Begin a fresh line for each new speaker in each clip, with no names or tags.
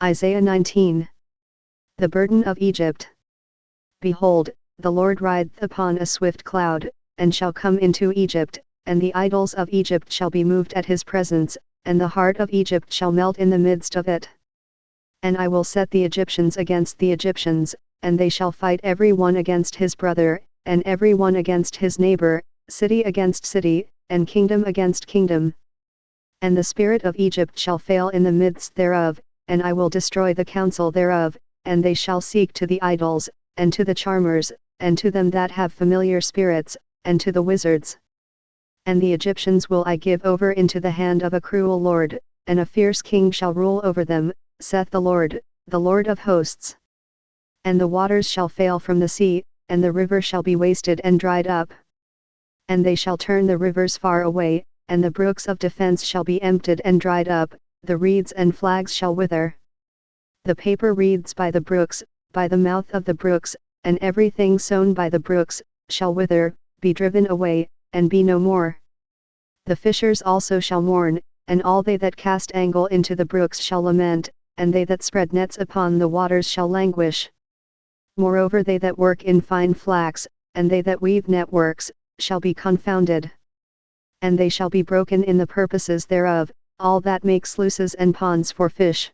Isaiah 19. The burden of Egypt. Behold, the Lord rideth upon a swift cloud, and shall come into Egypt, and the idols of Egypt shall be moved at his presence, and the heart of Egypt shall melt in the midst of it. And I will set the Egyptians against the Egyptians, and they shall fight every one against his brother, and every one against his neighbor, city against city, and kingdom against kingdom. And the spirit of Egypt shall fail in the midst thereof, and I will destroy the counsel thereof, and they shall seek to the idols, and to the charmers, and to them that have familiar spirits, and to the wizards. And the Egyptians will I give over into the hand of a cruel lord, and a fierce king shall rule over them, saith the Lord of hosts. And the waters shall fail from the sea, and the river shall be wasted and dried up. And they shall turn the rivers far away, and the brooks of defense shall be emptied and dried up, the reeds and flags shall wither. The paper reeds by the brooks, by the mouth of the brooks, and everything sown by the brooks, shall wither, be driven away, and be no more. The fishers also shall mourn, and all they that cast angle into the brooks shall lament, and they that spread nets upon the waters shall languish. Moreover they that work in fine flax, and they that weave networks, shall be confounded. And they shall be broken in the purposes thereof, all that make sluices and ponds for fish.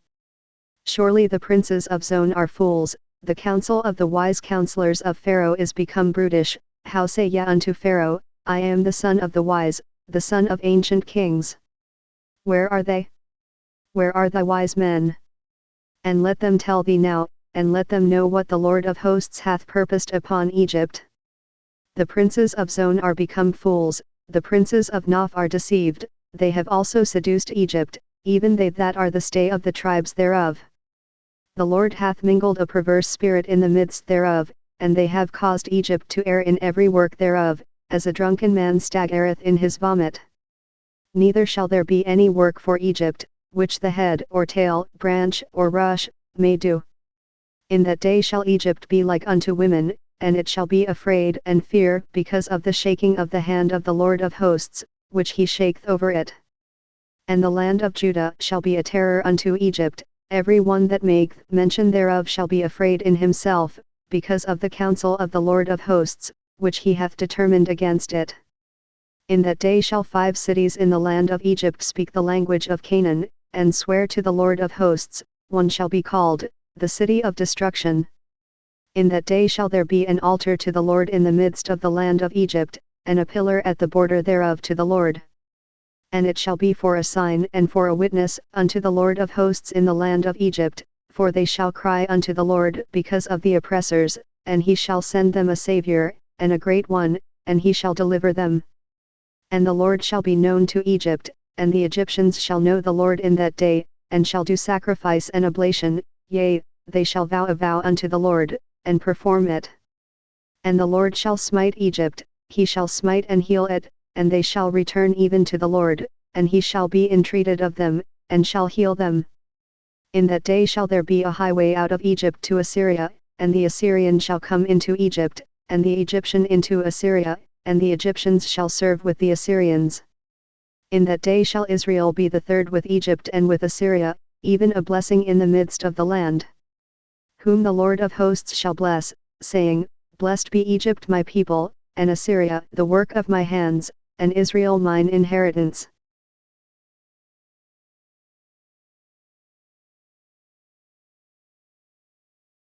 Surely the princes of Zon are fools, the counsel of the wise counselors of Pharaoh is become brutish. How say ye unto Pharaoh, I am the son of the wise, the son of ancient kings? Where are they? Where are thy wise men? And let them tell thee now, and let them know what the Lord of hosts hath purposed upon Egypt. The princes of Zon are become fools, the princes of Noph are deceived, they have also seduced Egypt, even they that are the stay of the tribes thereof. The Lord hath mingled a perverse spirit in the midst thereof, and they have caused Egypt to err in every work thereof, as a drunken man staggereth in his vomit. Neither shall there be any work for Egypt, which the head or tail, branch or rush, may do. In that day shall Egypt be like unto women, and it shall be afraid and fear because of the shaking of the hand of the Lord of hosts, which he shaketh over it. And the land of Judah shall be a terror unto Egypt, every one that maketh mention thereof shall be afraid in himself, because of the counsel of the Lord of hosts, which he hath determined against it. In that day shall 5 cities in the land of Egypt speak the language of Canaan, and swear to the Lord of hosts, one shall be called, the city of destruction. In that day shall there be an altar to the Lord in the midst of the land of Egypt, and a pillar at the border thereof to the Lord. And it shall be for a sign and for a witness unto the Lord of hosts in the land of Egypt, for they shall cry unto the Lord because of the oppressors, and he shall send them a Saviour, and a great one, and he shall deliver them. And the Lord shall be known to Egypt, and the Egyptians shall know the Lord in that day, and shall do sacrifice and oblation, yea, they shall vow a vow unto the Lord, and perform it. And the Lord shall smite Egypt, he shall smite and heal it, and they shall return even to the Lord, and he shall be entreated of them, and shall heal them. In that day shall there be a highway out of Egypt to Assyria, and the Assyrian shall come into Egypt, and the Egyptian into Assyria, and the Egyptians shall serve with the Assyrians. In that day shall Israel be the third with Egypt and with Assyria, even a blessing in the midst of the land. Whom the Lord of hosts shall bless, saying, Blessed be Egypt my people, and Assyria the work of my hands, and Israel mine inheritance.